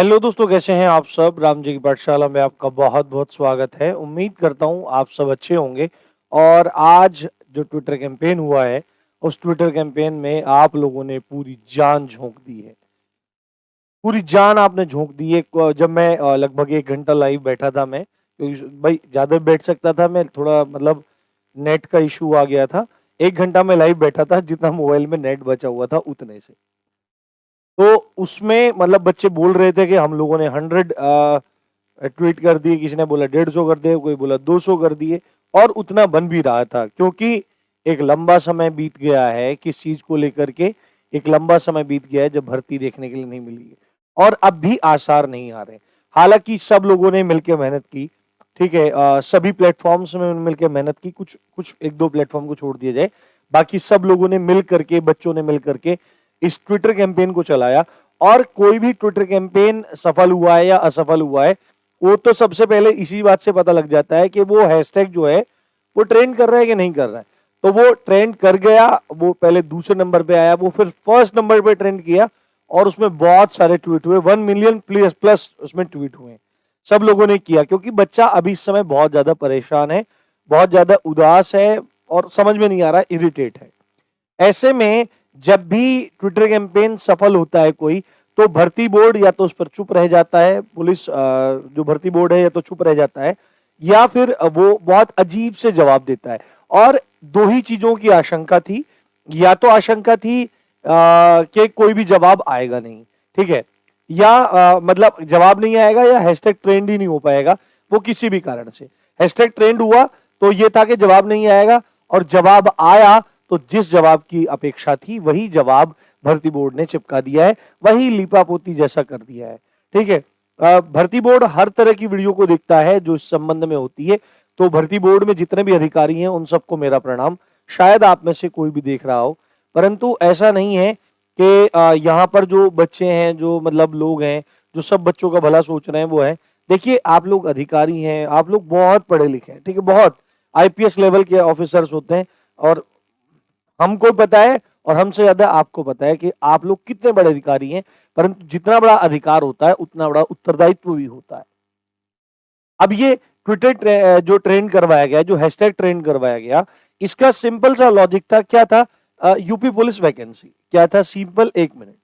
Hello दोस्तों, कैसे हैं आप सब। राम जी की पाठशाला में आपका बहुत बहुत स्वागत है। उम्मीद करता हूँ आप सब अच्छे होंगे। और आज जो ट्विटर कैंपेन हुआ है, उस ट्विटर कैंपेन में आप लोगों ने पूरी जान झोंक दी है। पूरी जान आपने झोंक दी है। जब मैं लगभग 1 घंटा लाइव बैठा था, मैं क्योंकि भाई ज्यादा बैठ सकता था, मैं थोड़ा मतलब नेट का इशू आ गया था। 1 घंटा में लाइव बैठा था, जितना मोबाइल में नेट बचा हुआ था उतने से। तो उसमें मतलब बच्चे बोल रहे थे कि हम लोगों ने 100 ट्वीट कर दिए, किसी ने बोला 150 कर दिए, कोई बोला 200 कर दिए। और उतना बन भी रहा था, क्योंकि एक लंबा समय बीत गया है किस चीज को लेकर के। एक लंबा समय बीत गया है जब भर्ती देखने के लिए नहीं मिली है, और अब भी आसार नहीं आ रहे। हालांकि सब लोगों ने मिलकर मेहनत की, ठीक है। सभी प्लेटफॉर्म्स में मिलकर मेहनत की, कुछ कुछ एक दो प्लेटफॉर्म को छोड़ दिया जाए, बाकी सब लोगों ने मिल करके, बच्चों ने मिल करके इस ट्विटर कैंपेन को चलाया। और कोई भी ट्विटर कैंपेन सफल हुआ है या असफल हुआ है, वो तो सबसे पहले इसी बात से पता लग जाता है कि वो हैशटैग जो है वो ट्रेंड कर रहा है कि नहीं कर रहा है। तो वो ट्रेंड कर गया, वो पहले दूसरे नंबर पे आया, वो फिर फर्स्ट नंबर पे ट्रेंड किया, और उसमें बहुत सारे ट्वीट हुए। 1 मिलियन प्लस उसमें ट्वीट हुए। सब लोगों ने किया, क्योंकि बच्चा अभी इस समय बहुत ज्यादा परेशान है, बहुत ज्यादा उदास है, और समझ में नहीं आ रहा, इरिटेट है। ऐसे में जब भी ट्विटर कैंपेन सफल होता है कोई, तो भर्ती बोर्ड या तो उस पर चुप रह जाता है, पुलिस जो भर्ती बोर्ड है या तो चुप रह जाता है, या फिर वो बहुत अजीब से जवाब देता है। और दो ही चीजों की आशंका थी। या तो आशंका थी कि कोई भी जवाब आएगा नहीं, ठीक है, या मतलब जवाब नहीं आएगा, या हैशटैग ट्रेंड ही नहीं हो पाएगा, वो किसी भी कारण से। हैशटैग ट्रेंड हुआ तो ये था कि जवाब नहीं आएगा, और जवाब आया तो जिस जवाब की अपेक्षा थी वही जवाब भर्ती बोर्ड ने चिपका दिया है, वही लीपापोती जैसा कर दिया है, ठीक है। भर्ती बोर्ड हर तरह की वीडियो को देखता है जो इस संबंध में होती है। तो भर्ती बोर्ड में जितने भी अधिकारी हैं उन सबको मेरा प्रणाम। शायद आप में से कोई भी देख रहा हो, परंतु ऐसा नहीं है कि यहाँ पर जो बच्चे हैं, जो मतलब लोग हैं, जो सब बच्चों का भला सोच रहे हैं, वो है। देखिए, आप लोग अधिकारी हैं, आप लोग बहुत पढ़े लिखे हैं, ठीक है, बहुत आईपीएस लेवल के ऑफिसर्स होते हैं। और हमको पता है, और हमसे ज्यादा आपको पता है कि आप लोग कितने बड़े अधिकारी हैं। परंतु जितना बड़ा अधिकार होता है, उतना बड़ा उत्तरदायित्व भी होता है। अब ये ट्विटर जो ट्रेंड करवाया गया, जो हैशटैग ट्रेंड करवाया गया, इसका सिंपल सा लॉजिक था। क्या था? UP police vacancy. क्या था? Simple, 1 minute.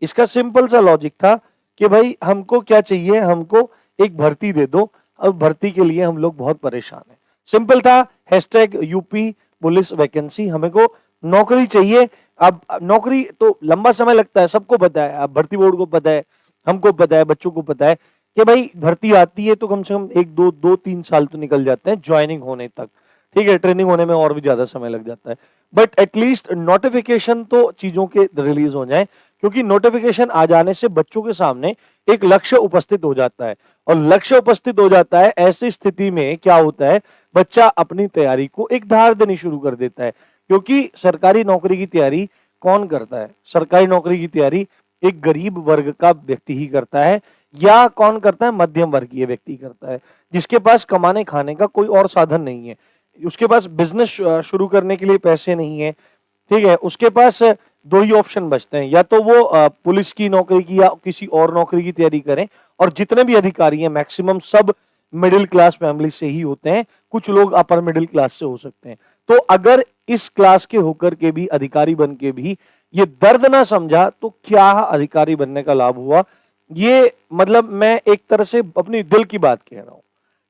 इसका सिंपल सा लॉजिक था कि भाई हमको क्या चाहिए, हमको एक भर्ती दे दो। अब भर्ती के लिए हम लोग बहुत परेशान हैं। सिंपल था, हैशटैग यूपी पुलिस वैकेंसी, हमें को नौकरी चाहिए। अब नौकरी तो लंबा समय लगता है, सबको पता है, अब भर्ती बोर्ड को पता है, हमको पता है, बच्चों को पता है कि भाई भर्ती आती है तो कम से कम 1 2 3 साल तो निकल जाते हैं ज्वाइनिंग होने तक, ठीक है। ट्रेनिंग होने में और भी ज्यादा समय लग जाता है, बट एटलीस्ट नोटिफिकेशन तो चीजों के रिलीज हो जाए, क्योंकि नोटिफिकेशन आ जाने से बच्चों के सामने एक लक्ष्य उपस्थित हो जाता है। और लक्ष्य उपस्थित हो जाता है, ऐसी स्थिति में क्या होता है, बच्चा अपनी तैयारी को एक धार देनी शुरू कर देता है। क्योंकि सरकारी नौकरी की तैयारी कौन करता है? सरकारी नौकरी की तैयारी एक गरीब वर्ग का व्यक्ति ही करता है, या कौन करता है? मध्यम वर्गीय व्यक्ति करता है, जिसके पास कमाने खाने का कोई और साधन नहीं है, उसके पास बिजनेस शुरू करने के लिए पैसे नहीं है, ठीक है। उसके पास दो ही ऑप्शन बचते हैं, या तो वो पुलिस की नौकरी की या किसी और नौकरी की तैयारी करें। और जितने भी अधिकारी हैं मैक्सिमम सब मिडिल क्लास फैमिली से ही होते हैं, कुछ लोग अपर मिडिल क्लास से हो सकते हैं। तो अगर इस क्लास के होकर के भी, अधिकारी बन के भी ये दर्द ना समझा, तो क्या अधिकारी बनने का लाभ हुआ? ये मतलब मैं एक तरह से अपनी दिल की बात कह रहा हूं,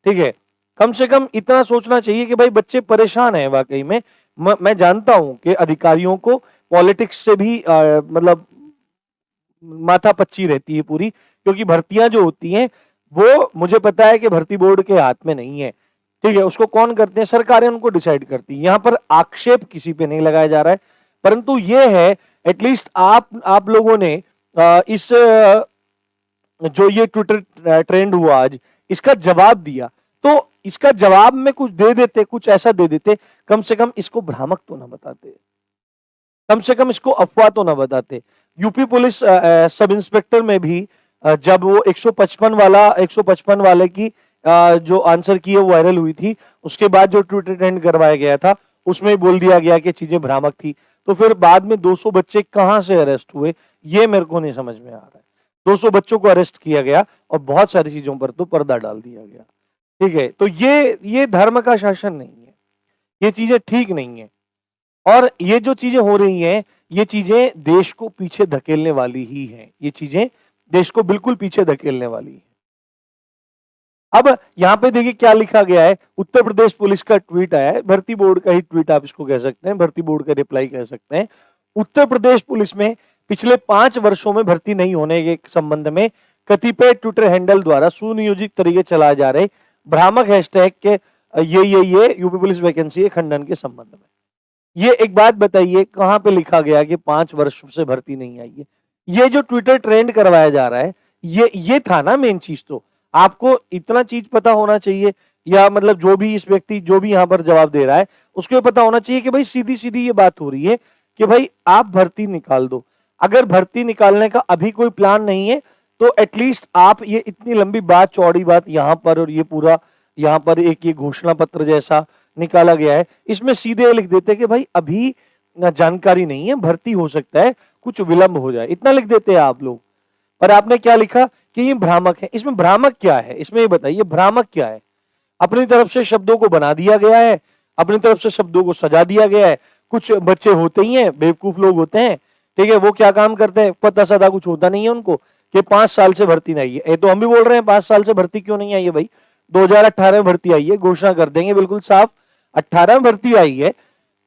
ठीक है। कम से कम इतना सोचना चाहिए कि भाई बच्चे परेशान हैं वाकई में। मैं जानता हूं कि अधिकारियों को पॉलिटिक्स से भी मतलब माथा पच्ची रहती है पूरी, क्योंकि भर्तियां जो होती हैं वो मुझे पता है कि भर्ती बोर्ड के हाथ में नहीं है, ठीक है। उसको कौन करते हैं? सरकारें उनको डिसाइड करती है। यहाँ पर आक्षेप किसी पे नहीं लगाया जा रहा है, परंतु ये है एटलीस्ट आप लोगों ने इस जो ये ट्विटर ट्रेंड हुआ आज, इसका जवाब दिया। तो इसका जवाब में कुछ दे देते, कुछ ऐसा दे देते, कम से कम इसको भ्रामक तो ना बताते, कम से कम इसको अफवाह तो ना बताते। यूपी पुलिस सब इंस्पेक्टर में भी जब वो 155 वाले की जो आंसर की है वो वायरल हुई थी, उसके बाद जो ट्विटर ट्रेंड करवाया गया था उसमें बोल दिया गया कि चीजें भ्रामक थी। तो फिर बाद में 200 बच्चे कहां से अरेस्ट हुए, ये मेरे को नहीं समझ में आ रहा है। 200 बच्चों को अरेस्ट किया गया और बहुत सारी चीजों पर तो पर्दा डाल दिया गया। ठीक है, तो ये धर्म का शासन नहीं है, ये चीजें ठीक नहीं है। और ये जो चीजें हो रही हैं, ये चीजें देश को पीछे धकेलने वाली ही हैं, ये चीजें देश को बिल्कुल पीछे धकेलने वाली है। अब यहां पे देखिए क्या लिखा गया है, उत्तर प्रदेश पुलिस का ट्वीट आया है, भर्ती बोर्ड का ही ट्वीट आप इसको कह सकते हैं, भर्ती बोर्ड का रिप्लाई कह सकते हैं। उत्तर प्रदेश पुलिस में पिछले 5 वर्षों में भर्ती नहीं होने के संबंध में कतिपय ट्विटर हैंडल द्वारा सुनियोजित तरीके चलाए जा रहे भ्रामक हैशटैग के ये यूपी पुलिस वैकेंसी के खंडन के संबंध में। ये एक बात बताइए, कहां पे लिखा गया कि 5 वर्ष से भर्ती नहीं आई है? ये जो ट्विटर ट्रेंड करवाया जा रहा है, ये था ना मेन चीज। तो आपको इतना चीज पता होना चाहिए, या मतलब जो भी इस व्यक्ति जो भी यहां पर जवाब दे रहा है उसको पता होना चाहिए कि भाई सीधी सीधी ये बात हो रही है कि भाई आप भर्ती निकाल दो। अगर भर्ती निकालने का अभी कोई प्लान नहीं है तो एटलीस्ट आप ये इतनी लंबी बात, चौड़ी बात यहां पर, और ये पूरा यहां पर एक ये घोषणा पत्र जैसा निकाला गया है, इसमें सीधे लिख देते कि भाई अभी जानकारी नहीं है, भर्ती हो सकता है कुछ विलंब हो जाए, इतना लिख देते हैं आप लोग। पर आपने क्या लिखा कि ये भ्रामक है। इसमें भ्रामक क्या है, इसमें ये बताइए भ्रामक क्या है? अपनी तरफ से शब्दों को बना दिया गया है, अपनी तरफ से शब्दों को सजा दिया गया है। कुछ बच्चे होते ही हैं, बेवकूफ लोग होते हैं, ठीक है, वो क्या काम करते हैं, पता सदा कुछ होता नहीं है उनको, कि 5 साल से भर्ती नहीं है। ये तो हम भी बोल रहे हैं 5 साल से भर्ती क्यों नहीं आई है भाई, 2018 में भर्ती आई है, घोषणा कर देंगे बिल्कुल साफ, 18 में भर्ती आई है,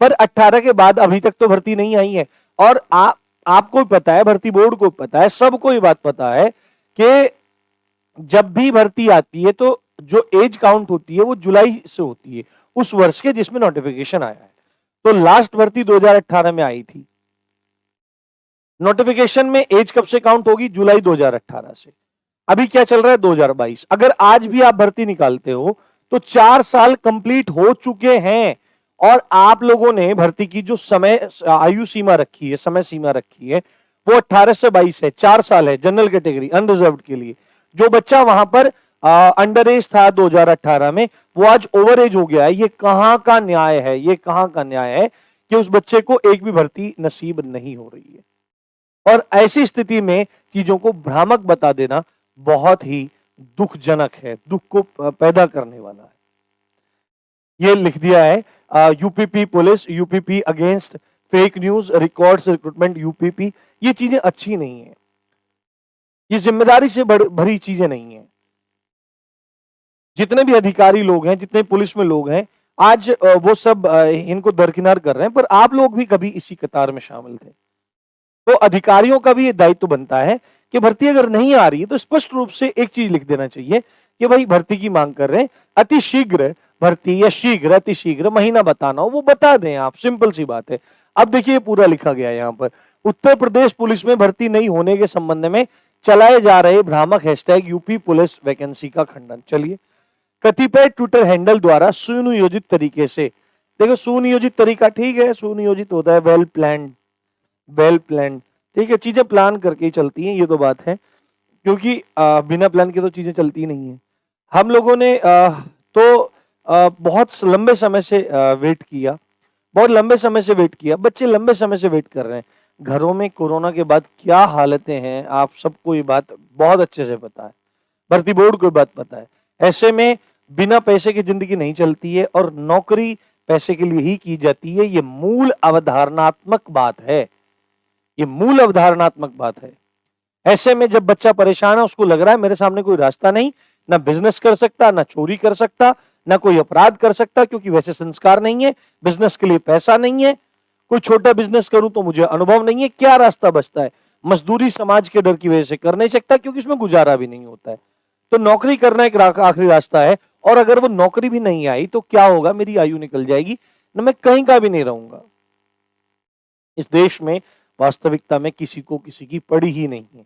पर 18 के बाद अभी तक तो भर्ती नहीं आई है। और आपको पता है, भर्ती बोर्ड को पता है, सबको ये बात पता है कि जब भी भर्ती आती है तो जो एज काउंट होती है वो जुलाई से होती है, उस वर्ष के जिसमें नोटिफिकेशन आया है। तो लास्ट भर्ती 2018 में आई थी, नोटिफिकेशन में एज कब से काउंट होगी, जुलाई 2018 से। अभी क्या चल रहा है, 2022। अगर आज भी आप भर्ती निकालते हो तो 4 साल कंप्लीट हो चुके हैं, और आप लोगों ने भर्ती की जो समय आयु सीमा रखी है, समय सीमा रखी है, वो 18 से 22 है, 4 साल है जनरल कैटेगरी अनरिजर्व्ड के लिए। जो बच्चा वहां पर अंडर एज था 2018 में, वो आज ओवर एज हो गया है। ये कहां का न्याय है, ये कहां का न्याय है कि उस बच्चे को एक भी भर्ती नसीब नहीं हो रही है। और ऐसी स्थिति में चीजों को भ्रामक बता देना बहुत ही दुखजनक है, दुख को पैदा करने वाला है। ये लिख दिया है UPP police, UPP against fake news records recruitment UPP. ये चीजें अच्छी नहीं है, ये जिम्मेदारी से भरी चीजें नहीं है। जितने भी अधिकारी लोग हैं, जितने पुलिस में लोग हैं, आज वो सब इनको दरकिनार कर रहे हैं, पर आप लोग भी कभी इसी कतार में शामिल थे। तो अधिकारियों का भी ये दायित्व बनता है कि भर्ती अगर नहीं आ रही है तो स्पष्ट रूप से एक चीज लिख देना चाहिए कि भाई भर्ती की मांग कर रहे हैं, अति शीघ्र भर्ती, या शीघ्र अति शीघ्र महीना बताना हो वो बता दें आप, सिंपल सी बात है। अब देखिए पूरा लिखा गया है यहाँ पर, उत्तर प्रदेश पुलिस में भर्ती नहीं होने के संबंध में चलाए जा रहे भ्रामक हैशटैग यूपी पुलिस वैकेंसी का खंडन। चलिए, कतिपय ट्विटर हैंडल द्वारा सुनियोजित तरीके से, देखो सुनियोजित तरीका ठीक है, सुनियोजित होता है वेल प्लान्ड, वेल प्लान्ड, ठीक है, चीजें प्लान करके ही चलती हैं, ये तो बात है, क्योंकि बिना प्लान के तो चीजें चलती नहीं है। हम लोगों ने बहुत लंबे समय से वेट किया, बहुत लंबे समय से वेट किया, बच्चे लंबे समय से वेट कर रहे हैं। घरों में कोरोना के बाद क्या हालतें हैं, आप सबको ये बात बहुत अच्छे से पता है, भर्ती बोर्ड को बात पता है। ऐसे में बिना पैसे की जिंदगी नहीं चलती है, और नौकरी पैसे के लिए ही की जाती है। ये मूल अवधारणात्मक बात है, ये मूल अवधारणात्मक बात है। ऐसे में जब बच्चा परेशान है, उसको लग रहा है मेरे सामने कोई रास्ता नहीं, ना बिजनेस कर सकता, ना चोरी कर सकता, ना कोई अपराध कर सकता, क्योंकि वैसे संस्कार नहीं है, बिजनेस के लिए पैसा नहीं है, कोई छोटा बिजनेस करूं तो मुझे अनुभव नहीं है, क्या रास्ता बचता है? मजदूरी समाज के डर की वजह से कर नहीं सकता, क्योंकि उसमें गुजारा भी नहीं होता है। तो नौकरी करना एक आखिरी रास्ता है, और अगर वो नौकरी भी नहीं आई तो क्या होगा, मेरी आयु निकल जाएगी, न मैं कहीं का भी नहीं रहूंगा। इस देश में वास्तविकता में किसी को किसी की पड़ी ही नहीं है।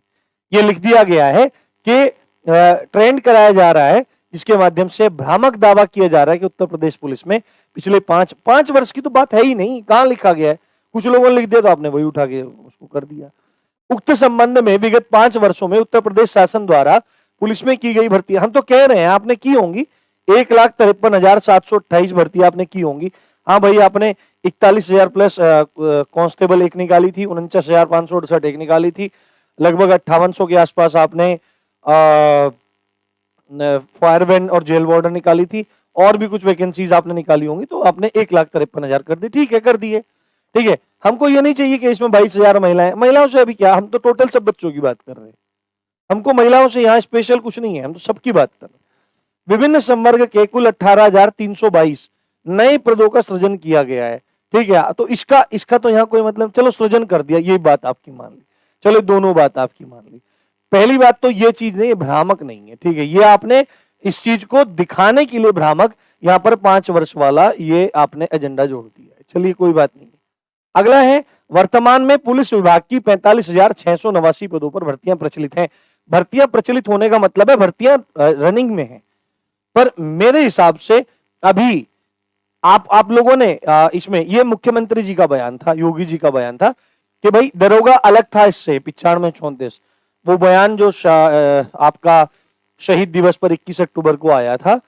ये लिख दिया गया है कि ट्रेंड कराया जा रहा है, जिसके माध्यम से भ्रामक दावा किया जा रहा है कि उत्तर प्रदेश पुलिस में पिछले 5 वर्ष की तो बात है ही नहीं, कहां लिखा गया है? कुछ लोगों ने लिख दिया तो आपने वही उठा के उसको कर दिया। उक्त संबंध में विगत 5 वर्षों में उत्तर प्रदेश शासन द्वारा पुलिस में की गई भर्ती, हम तो कह रहे हैं आपने की होंगी 1,53,728 भर्ती आपने की होंगी। हाँ भाई, आपने 41,000 प्लस कांस्टेबल एक निकाली थी, 49,568 एक निकाली थी, लगभग 5800 के आसपास आपने फायरमैन और जेल वार्डन निकाली थी, और भी कुछ वैकेंसीज आपने निकाली होंगी, तो आपने 1,53,000 कर दी। ठीक है, कर दिए। ठीक है, हमको ये नहीं चाहिए कि इसमें 22,000 महिलाएं, महिलाओं से अभी क्या, हम तो टोटल सब बच्चों की बात कर रहे हैं। हमको महिलाओं से यहाँ स्पेशल कुछ नहीं है, हम तो सबकी बात कर रहे हैं। विभिन्न संवर्ग के कुल 18,322 नए पदों का सृजन किया गया है। ठीक है, तो इसका इसका तो यहाँ कोई मतलब, चलो सृजन कर दिया, ये बात आपकी मान ली, चलो दोनों बात आपकी मान ली। पहली बात तो ये चीज नहीं, भ्रामक नहीं है। ठीक है, ये आपने इस चीज को दिखाने के लिए भ्रामक यहाँ पर 5 वर्ष वाला ये आपने एजेंडा जोड़ दिया है। चलिए कोई बात नहीं। अगला है, वर्तमान में पुलिस विभाग की 45,689 पदों पर भर्तियां प्रचलित हैं। भर्तियां प्रचलित होने का मतलब है भर्तियां रनिंग में है। पर मेरे हिसाब से अभी आप लोगों ने इसमें, ये मुख्यमंत्री जी का बयान था, योगी जी का बयान था कि भाई दरोगा अलग था इससे 95-34, वो बयान जो आपका शहीद दिवस पर 21 अक्टूबर को आया था,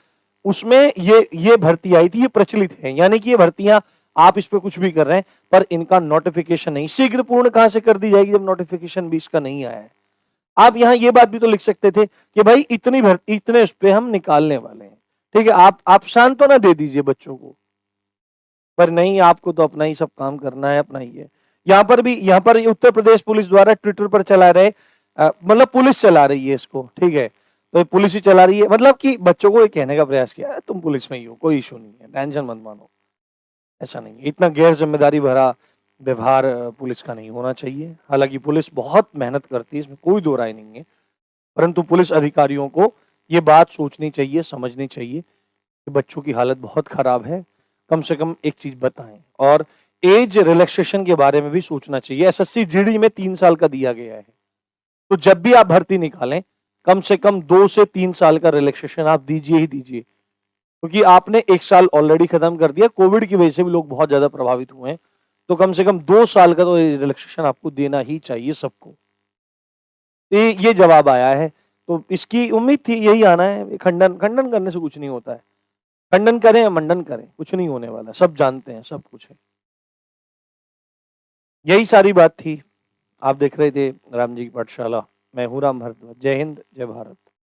उसमें ये भर्ती आई थी, ये प्रचलित है, यानी कि ये भर्तियां आप इस पे कुछ भी कर रहे हैं, पर इनका नोटिफिकेशन नहीं, शीघ्र पूर्ण कहां से कर दी जाएगी जब नोटिफिकेशन भी इसका नहीं आया है। आप यहां ये बात भी तो लिख सकते थे कि भाई इतनी भर्ती, इतने उस पे हम निकालने वाले हैं। ठीक है, आप सांत्वना दे दीजिए बच्चों को, पर नहीं, आपको तो अपना ही सब काम करना है, अपना ही है। यहाँ पर भी, यहाँ पर उत्तर प्रदेश पुलिस द्वारा ट्विटर पर चला रहे, मतलब पुलिस चला रही है इसको। ठीक है, तो पुलिस ही चला रही है, मतलब कि बच्चों को ये कहने का प्रयास किया है तुम पुलिस में ही हो, कोई इशू नहीं है, टेंशन मत मानो। ऐसा नहीं है, इतना गैर जिम्मेदारी भरा व्यवहार पुलिस का नहीं होना चाहिए। हालांकि पुलिस बहुत मेहनत करती है, इसमें कोई दो राय नहीं है, परंतु पुलिस अधिकारियों को ये बात सोचनी चाहिए, समझनी चाहिए कि बच्चों की हालत बहुत खराब है, कम से कम एक चीज बताएं। और एज रिलैक्सेशन के बारे में भी सोचना चाहिए। एसएससी जीडी में 3 साल का दिया गया है, तो जब भी आप भर्ती निकालें कम से कम 2 से 3 साल का रिलैक्सेशन आप दीजिए ही दीजिए, क्योंकि आपने 1 साल ऑलरेडी खत्म कर दिया, कोविड की वजह से भी लोग बहुत ज्यादा प्रभावित हुए हैं, तो कम से कम 2 साल का तो रिलैक्सेशन आपको देना ही चाहिए सबको। ये जवाब आया है, तो इसकी उम्मीद थी यही आना है। खंडन खंडन करने से कुछ नहीं होता है, खंडन करें या मंडन करें, कुछ नहीं होने वाला, सब जानते हैं, सब कुछ है। यही सारी बात थी। आप देख रहे थे राम जी की पाठशाला। मैं हूं राम भारद्वाज। जय हिंद, जय भारत।